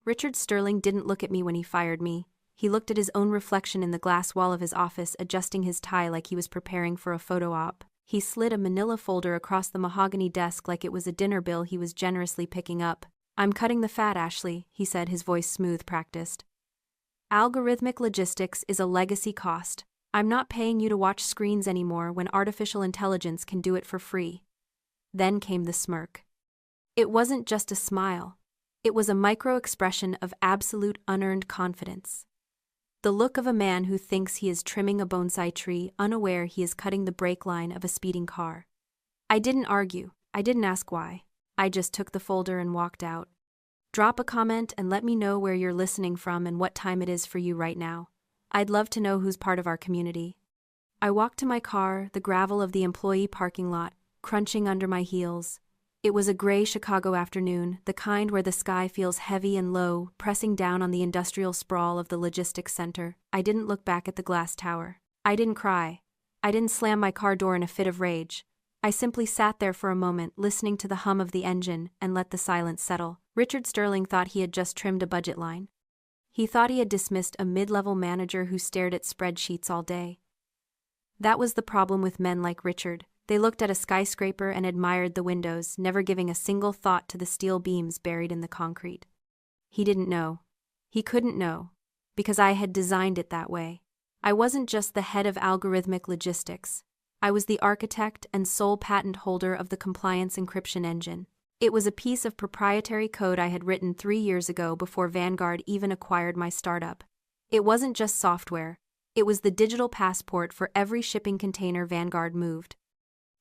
Richard Sterling didn't look at me when he fired me. He looked at his own reflection in the glass wall of his office, adjusting his tie like he was preparing for a photo op. He slid a manila folder across the mahogany desk like it was a dinner bill he was generously picking up. "I'm cutting the fat, Ashley," he said, his voice smooth, practiced. "Algorithmic logistics is a legacy cost. I'm not paying you to watch screens anymore when artificial intelligence can do it for free." Then came the smirk. It wasn't just a smile. It was a micro-expression of absolute unearned confidence. The look of a man who thinks he is trimming a bonsai tree, unaware he is cutting the brake line of a speeding car. I didn't argue. I didn't ask why. I just took the folder and walked out. Drop a comment and let me know where you're listening from and what time it is for you right now. I'd love to know who's part of our community. I walked to my car, the gravel of the employee parking lot crunching under my heels. It was a gray Chicago afternoon, the kind where the sky feels heavy and low, pressing down on the industrial sprawl of the logistics center. I didn't look back at the glass tower. I didn't cry. I didn't slam my car door in a fit of rage. I simply sat there for a moment, listening to the hum of the engine, and let the silence settle. Richard Sterling thought he had just trimmed a budget line. He thought he had dismissed a mid-level manager who stared at spreadsheets all day. That was the problem with men like Richard. They looked at a skyscraper and admired the windows, never giving a single thought to the steel beams buried in the concrete. He didn't know. He couldn't know, because I had designed it that way. I wasn't just the head of algorithmic logistics. I was the architect and sole patent holder of the compliance encryption engine. It was a piece of proprietary code I had written 3 years ago before Vanguard even acquired my startup. It wasn't just software. It was the digital passport for every shipping container Vanguard moved.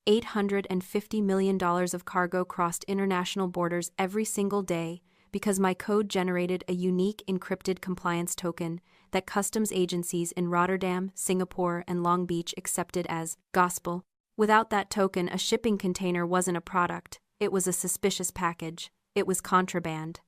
$850 million of cargo crossed international borders every single day because my code generated a unique encrypted compliance token that customs agencies in Rotterdam, Singapore, and Long Beach accepted as gospel. Without that token, a shipping container wasn't a product. It was a suspicious package. It was contraband.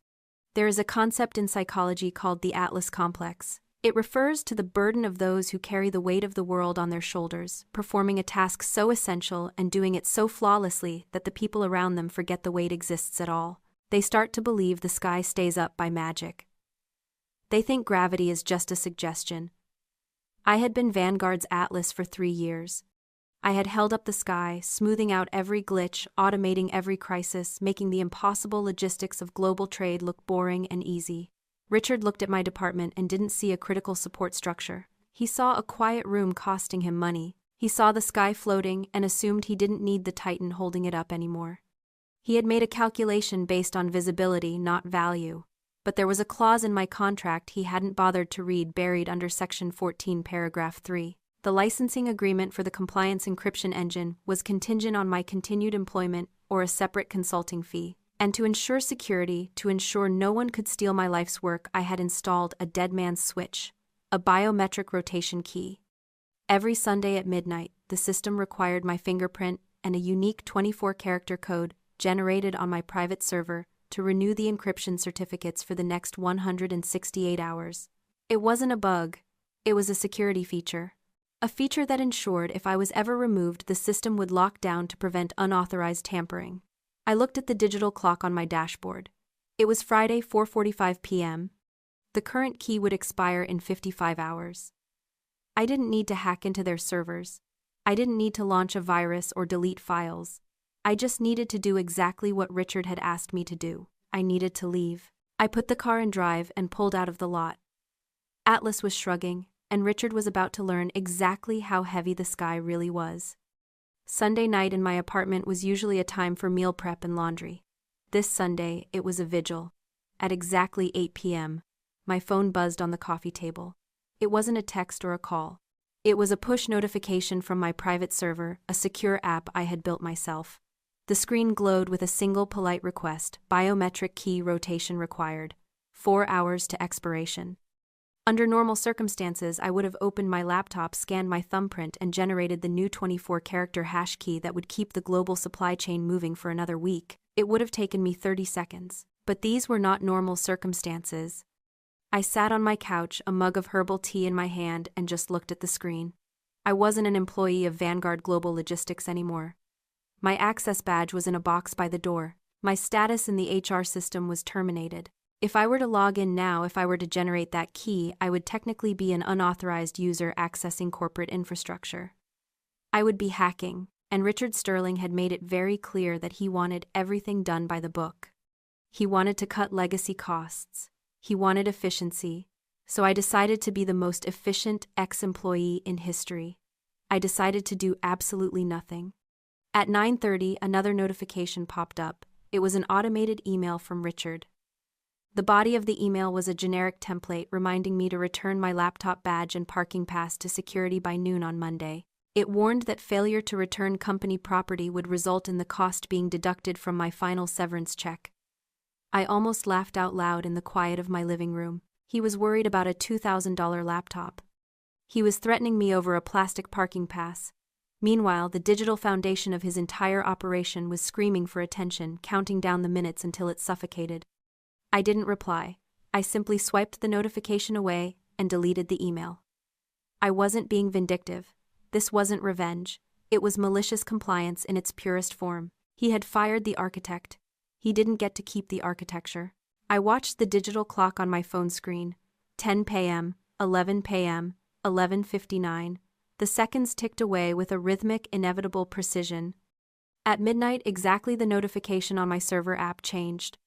There is a concept in psychology called the Atlas complex. It refers to the burden of those who carry the weight of the world on their shoulders, performing a task so essential and doing it so flawlessly that the people around them forget the weight exists at all. They start to believe the sky stays up by magic. They think gravity is just a suggestion. I had been Vanguard's Atlas for 3 years. I had held up the sky, smoothing out every glitch, automating every crisis, making the impossible logistics of global trade look boring and easy. Richard looked at my department and didn't see a critical support structure. He saw a quiet room costing him money. He saw the sky floating and assumed he didn't need the Titan holding it up anymore. He had made a calculation based on visibility, not value. But there was a clause in my contract he hadn't bothered to read, buried under Section 14, Paragraph 3. The licensing agreement for the compliance encryption engine was contingent on my continued employment or a separate consulting fee. And to ensure security, to ensure no one could steal my life's work, I had installed a dead man's switch, a biometric rotation key. Every Sunday at midnight, the system required my fingerprint and a unique 24-character code generated on my private server to renew the encryption certificates for the next 168 hours. It wasn't a bug. It was a security feature. A feature that ensured if I was ever removed, the system would lock down to prevent unauthorized tampering. I looked at the digital clock on my dashboard. It was Friday, 4:45 p.m. The current key would expire in 55 hours. I didn't need to hack into their servers. I didn't need to launch a virus or delete files. I just needed to do exactly what Richard had asked me to do. I needed to leave. I put the car in drive and pulled out of the lot. Atlas was shrugging, and Richard was about to learn exactly how heavy the sky really was. Sunday night in my apartment was usually a time for meal prep and laundry. This Sunday, it was a vigil. At exactly 8 p.m., my phone buzzed on the coffee table. It wasn't a text or a call. It was a push notification from my private server, a secure app I had built myself. The screen glowed with a single polite request: biometric key rotation required. 4 hours to expiration. Under normal circumstances, I would have opened my laptop, scanned my thumbprint, and generated the new 24-character hash key that would keep the global supply chain moving for another week. It would have taken me 30 seconds. But these were not normal circumstances. I sat on my couch, a mug of herbal tea in my hand, and just looked at the screen. I wasn't an employee of Vanguard Global Logistics anymore. My access badge was in a box by the door. My status in the HR system was terminated. If I were to log in now, if I were to generate that key, I would technically be an unauthorized user accessing corporate infrastructure. I would be hacking, and Richard Sterling had made it very clear that he wanted everything done by the book. He wanted to cut legacy costs. He wanted efficiency. So I decided to be the most efficient ex-employee in history. I decided to do absolutely nothing. At 9:30, another notification popped up. It was an automated email from Richard. The body of the email was a generic template reminding me to return my laptop badge and parking pass to security by noon on Monday. It warned that failure to return company property would result in the cost being deducted from my final severance check. I almost laughed out loud in the quiet of my living room. He was worried about a $2,000 laptop. He was threatening me over a plastic parking pass. Meanwhile, the digital foundation of his entire operation was screaming for attention, counting down the minutes until it suffocated. I didn't reply. I simply swiped the notification away and deleted the email. I wasn't being vindictive. This wasn't revenge. It was malicious compliance in its purest form. He had fired the architect. He didn't get to keep the architecture. I watched the digital clock on my phone screen. 10 p.m., 11 p.m., 11:59. The seconds ticked away with a rhythmic, inevitable precision. At midnight, exactly, the notification on my server app changed.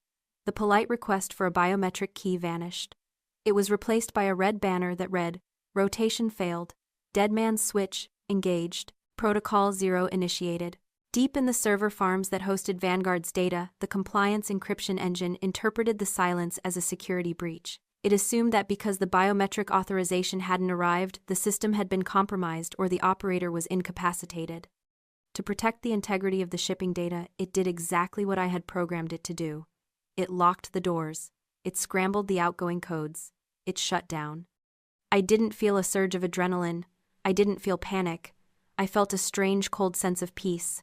The polite request for a biometric key vanished. It was replaced by a red banner that read, "Rotation failed. Dead man's switch, engaged. Protocol 0 initiated." Deep in the server farms that hosted Vanguard's data, the compliance encryption engine interpreted the silence as a security breach. It assumed that because the biometric authorization hadn't arrived, the system had been compromised or the operator was incapacitated. To protect the integrity of the shipping data, it did exactly what I had programmed it to do. It locked the doors. It scrambled the outgoing codes. It shut down. I didn't feel a surge of adrenaline. I didn't feel panic. I felt a strange, cold sense of peace.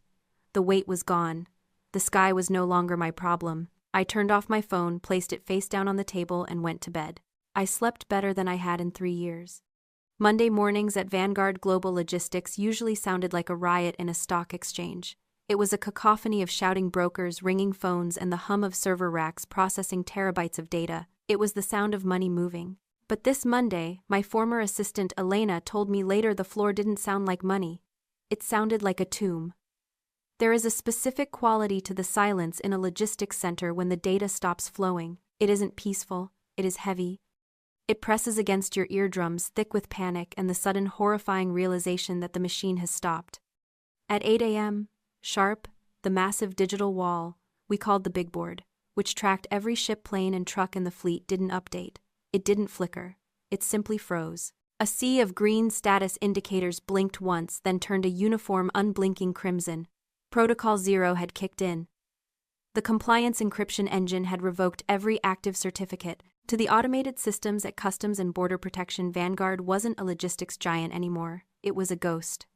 The weight was gone. The sky was no longer my problem. I turned off my phone, placed it face down on the table, and went to bed. I slept better than I had in 3 years. Monday mornings at Vanguard Global Logistics usually sounded like a riot in a stock exchange. It was a cacophony of shouting brokers, ringing phones, and the hum of server racks processing terabytes of data. It was the sound of money moving. But this Monday, my former assistant Elena told me later, the floor didn't sound like money. It sounded like a tomb. There is a specific quality to the silence in a logistics center when the data stops flowing. It isn't peaceful, it is heavy. It presses against your eardrums, thick with panic and the sudden horrifying realization that the machine has stopped. At 8 a.m., sharp, the massive digital wall, we called the big board, which tracked every ship, plane, and truck in the fleet, didn't update. It didn't flicker. It simply froze. A sea of green status indicators blinked once, then turned a uniform, unblinking crimson. Protocol 0 had kicked in. The compliance encryption engine had revoked every active certificate. To the automated systems at Customs and Border Protection, Vanguard wasn't a logistics giant anymore. It was a ghost.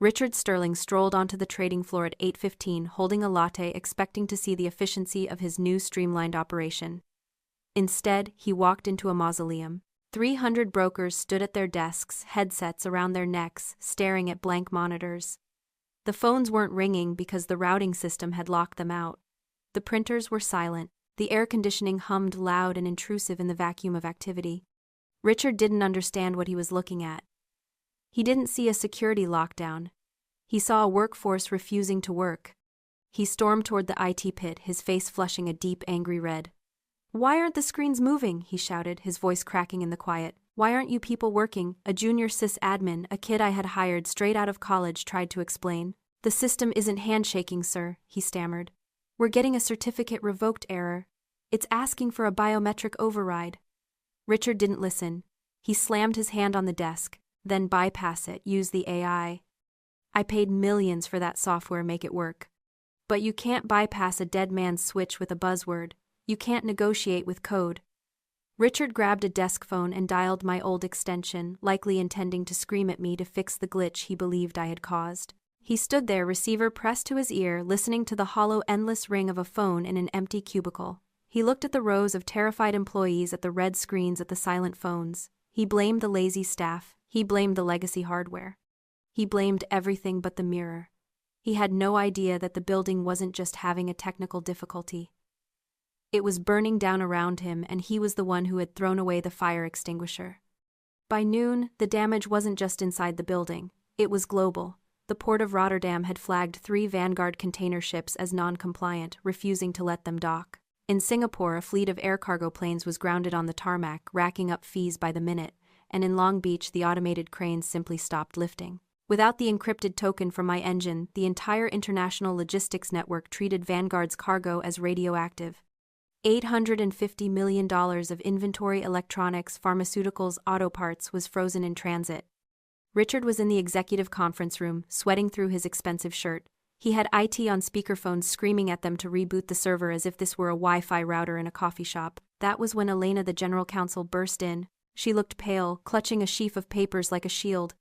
Richard Sterling strolled onto the trading floor at 8:15, holding a latte, expecting to see the efficiency of his new streamlined operation. Instead, he walked into a mausoleum. 300 brokers stood at their desks, headsets around their necks, staring at blank monitors. The phones weren't ringing because the routing system had locked them out. The printers were silent. The air conditioning hummed loud and intrusive in the vacuum of activity. Richard didn't understand what he was looking at. He didn't see a security lockdown. He saw a workforce refusing to work. He stormed toward the IT pit, his face flushing a deep, angry red. "Why aren't the screens moving?" he shouted, his voice cracking in the quiet. "Why aren't you people working?" A junior sysadmin, a kid I had hired straight out of college, tried to explain. "The system isn't handshaking, sir," he stammered. "We're getting a certificate revoked error. It's asking for a biometric override." Richard didn't listen. He slammed his hand on the desk. "Then bypass it, use the AI. I paid millions for that software, make it work. But you can't bypass a dead man's switch with a buzzword. You can't negotiate with code." Richard grabbed a desk phone and dialed my old extension, likely intending to scream at me to fix the glitch he believed I had caused. He stood there, receiver pressed to his ear, listening to the hollow, endless ring of a phone in an empty cubicle. He looked at the rows of terrified employees, at the red screens, at the silent phones. He blamed the lazy staff. He blamed the legacy hardware. He blamed everything but the mirror. He had no idea that the building wasn't just having a technical difficulty. It was burning down around him, and he was the one who had thrown away the fire extinguisher. By noon, the damage wasn't just inside the building, it was global. The port of Rotterdam had flagged 3 Vanguard container ships as non-compliant, refusing to let them dock. In Singapore, a fleet of air cargo planes was grounded on the tarmac, racking up fees by the minute, and in Long Beach the automated cranes simply stopped lifting. Without the encrypted token from my engine, the entire international logistics network treated Vanguard's cargo as radioactive. $850 million of inventory, electronics, pharmaceuticals, auto parts was frozen in transit. Richard was in the executive conference room, sweating through his expensive shirt. He had IT on speakerphones screaming at them to reboot the server as if this were a Wi-Fi router in a coffee shop. That was when Elena, the general counsel, burst in. She looked pale, clutching a sheaf of papers like a shield.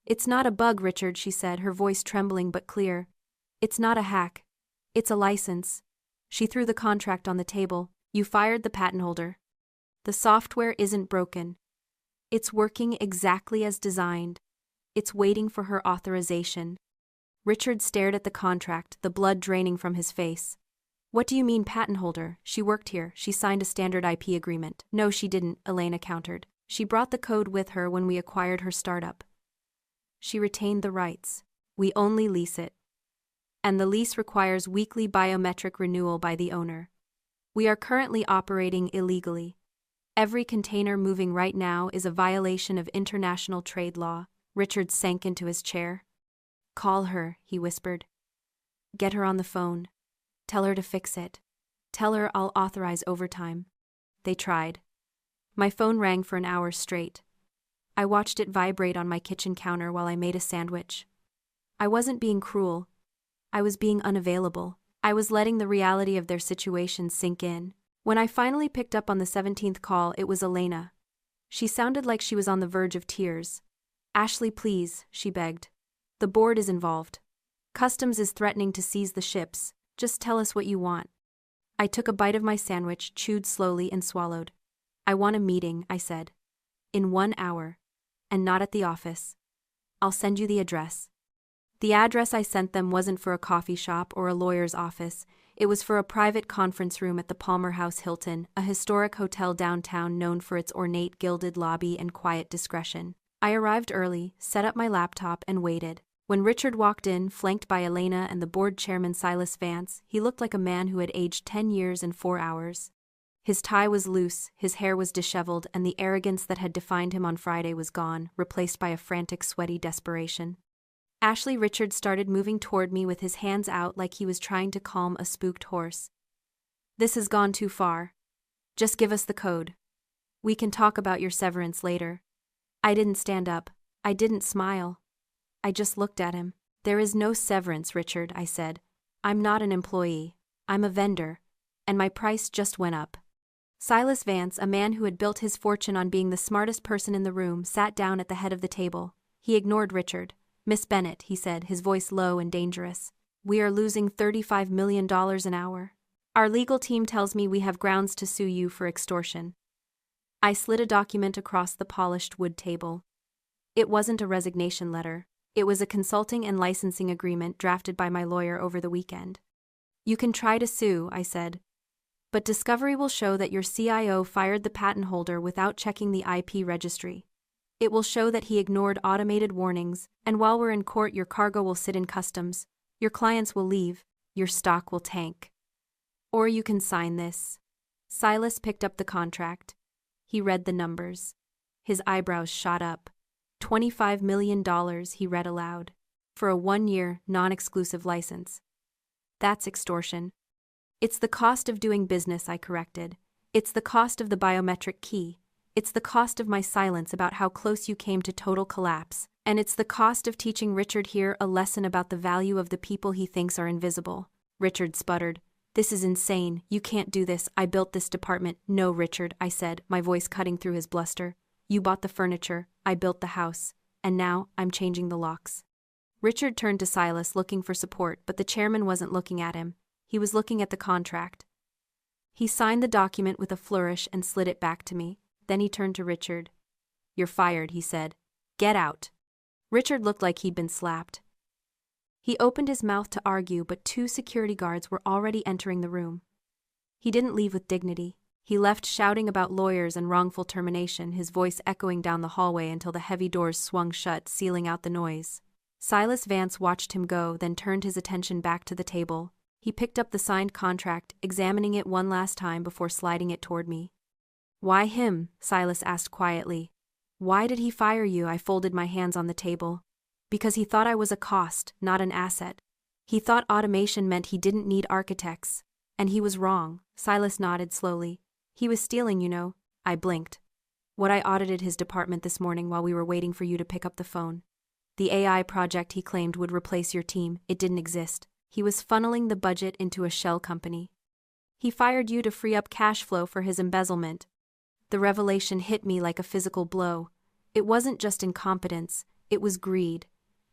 "It's not a bug, Richard," she said, her voice trembling but clear. "It's not a hack. It's a license." She threw the contract on the table. "You fired the patent holder. The software isn't broken. It's working exactly as designed. It's waiting for her authorization." Richard stared at the contract, the blood draining from his face. "What do you mean patent holder? She worked here. She signed a standard IP agreement." "No, she didn't," Elena countered. "She brought the code with her when we acquired her startup. She retained the rights. We only lease it. And the lease requires weekly biometric renewal by the owner. We are currently operating illegally. Every container moving right now is a violation of international trade law." Richard sank into his chair. "Call her," he whispered. "Get her on the phone. Tell her to fix it. Tell her I'll authorize overtime." They tried. My phone rang for an hour straight. I watched it vibrate on my kitchen counter while I made a sandwich. I wasn't being cruel. I was being unavailable. I was letting the reality of their situation sink in. When I finally picked up on the 17th call, it was Elena. She sounded like she was on the verge of tears. "Ashley, please," she begged. "The board is involved. Customs is threatening to seize the ships. Just tell us what you want." I took a bite of my sandwich, chewed slowly, and swallowed. "I want a meeting," I said. "In 1 hour. And not at the office. I'll send you the address." The address I sent them wasn't for a coffee shop or a lawyer's office. It was for a private conference room at the Palmer House Hilton, a historic hotel downtown known for its ornate gilded lobby and quiet discretion. I arrived early, set up my laptop, and waited. When Richard walked in, flanked by Elena and the board chairman Silas Vance, he looked like a man who had aged 10 years in 4 hours. His tie was loose, his hair was disheveled, and the arrogance that had defined him on Friday was gone, replaced by a frantic, sweaty desperation. Ashley, Richard started moving toward me with his hands out like he was trying to calm a spooked horse. "This has gone too far. Just give us the code. We can talk about your severance later." I didn't stand up. I didn't smile. I just looked at him. "There is no severance, Richard," I said. "I'm not an employee. I'm a vendor. And my price just went up." Silas Vance, a man who had built his fortune on being the smartest person in the room, sat down at the head of the table. He ignored Richard. "Miss Bennett," he said, his voice low and dangerous. "We are losing $35 million an hour. Our legal team tells me we have grounds to sue you for extortion." I slid a document across the polished wood table. It wasn't a resignation letter. It was a consulting and licensing agreement drafted by my lawyer over the weekend. "You can try to sue," I said. "But discovery will show that your CIO fired the patent holder without checking the IP registry. It will show that he ignored automated warnings, and while we're in court your cargo will sit in customs, your clients will leave, your stock will tank. Or you can sign this." Silas picked up the contract. He read the numbers. His eyebrows shot up. $25 million, he read aloud. "For a 1-year, non-exclusive license. That's extortion." "It's the cost of doing business," I corrected. "It's the cost of the biometric key. It's the cost of my silence about how close you came to total collapse. And it's the cost of teaching Richard here a lesson about the value of the people he thinks are invisible." Richard sputtered. "This is insane. You can't do this. I built this department." "No, Richard," I said, my voice cutting through his bluster. "You bought the furniture. I built the house. And now, I'm changing the locks." Richard turned to Silas, looking for support, but the chairman wasn't looking at him. He was looking at the contract. He signed the document with a flourish and slid it back to me. Then he turned to Richard. "You're fired," he said. "Get out." Richard looked like he'd been slapped. He opened his mouth to argue, but 2 security guards were already entering the room. He didn't leave with dignity. He left shouting about lawyers and wrongful termination, his voice echoing down the hallway until the heavy doors swung shut, sealing out the noise. Silas Vance watched him go, then turned his attention back to the table. He picked up the signed contract, examining it one last time before sliding it toward me. "Why him?" Silas asked quietly. "Why did he fire you?" I folded my hands on the table. "Because he thought I was a cost, not an asset. He thought automation meant he didn't need architects. And he was wrong." Silas nodded slowly. "He was stealing, you know." I blinked. "What I audited his department this morning while we were waiting for you to pick up the phone. The AI project he claimed would replace your team, it didn't exist. He was funneling the budget into a shell company. He fired you to free up cash flow for his embezzlement." The revelation hit me like a physical blow. It wasn't just incompetence, it was greed.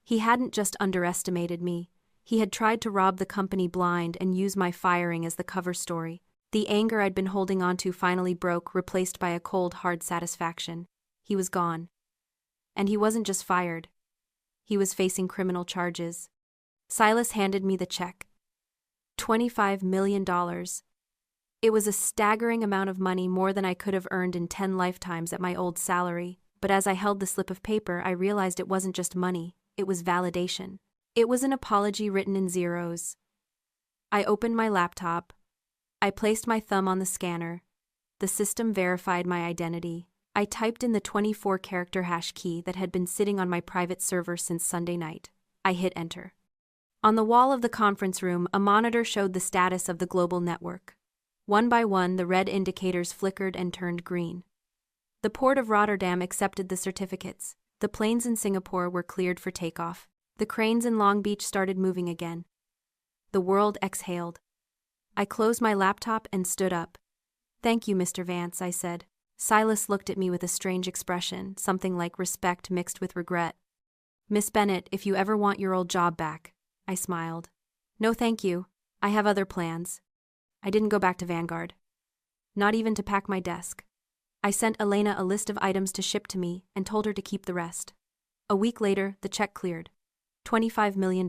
He hadn't just underestimated me. He had tried to rob the company blind and use my firing as the cover story. The anger I'd been holding onto finally broke, replaced by a cold, hard satisfaction. He was gone. And he wasn't just fired. He was facing criminal charges. Silas handed me the check. $25 million. It was a staggering amount of money, more than I could have earned in 10 lifetimes at my old salary, but as I held the slip of paper, I realized it wasn't just money, it was validation. It was an apology written in zeros. I opened my laptop. I placed my thumb on the scanner. The system verified my identity. I typed in the 24-character hash key that had been sitting on my private server since Sunday night. I hit enter. On the wall of the conference room, a monitor showed the status of the global network. One by one, the red indicators flickered and turned green. The port of Rotterdam accepted the certificates. The planes in Singapore were cleared for takeoff. The cranes in Long Beach started moving again. The world exhaled. I closed my laptop and stood up. "Thank you, Mr. Vance," I said. Silas looked at me with a strange expression, something like respect mixed with regret. "Miss Bennett, if you ever want your old job back." I smiled. "No thank you. I have other plans." I didn't go back to Vanguard. Not even to pack my desk. I sent Elena a list of items to ship to me and told her to keep the rest. A week later, the check cleared. $25 million.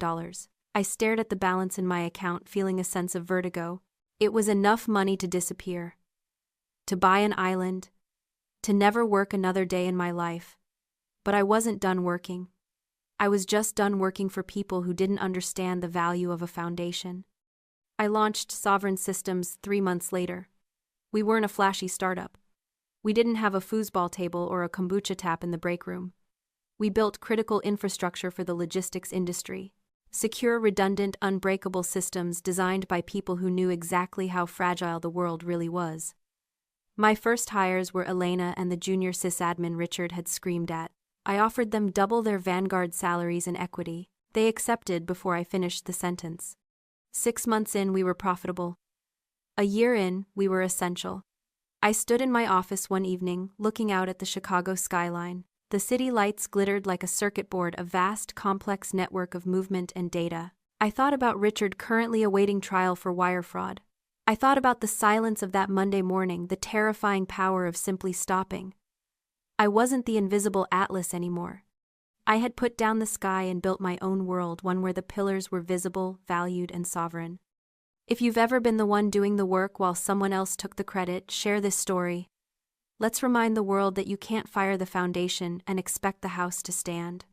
I stared at the balance in my account, feeling a sense of vertigo. It was enough money to disappear. To buy an island. To never work another day in my life. But I wasn't done working. I was just done working for people who didn't understand the value of a foundation. I launched Sovereign Systems 3 months later. We weren't a flashy startup. We didn't have a foosball table or a kombucha tap in the break room. We built critical infrastructure for the logistics industry. Secure, redundant, unbreakable systems designed by people who knew exactly how fragile the world really was. My first hires were Elena and the junior sysadmin Richard had screamed at. I offered them double their Vanguard salaries and equity. They accepted before I finished the sentence. 6 months in, we were profitable. A year in, we were essential. I stood in my office one evening, looking out at the Chicago skyline. The city lights glittered like a circuit board, a vast, complex network of movement and data. I thought about Richard currently awaiting trial for wire fraud. I thought about the silence of that Monday morning, the terrifying power of simply stopping. I wasn't the invisible Atlas anymore. I had put down the sky and built my own world, one where the pillars were visible, valued, and sovereign. If you've ever been the one doing the work while someone else took the credit, share this story. Let's remind the world that you can't fire the foundation and expect the house to stand.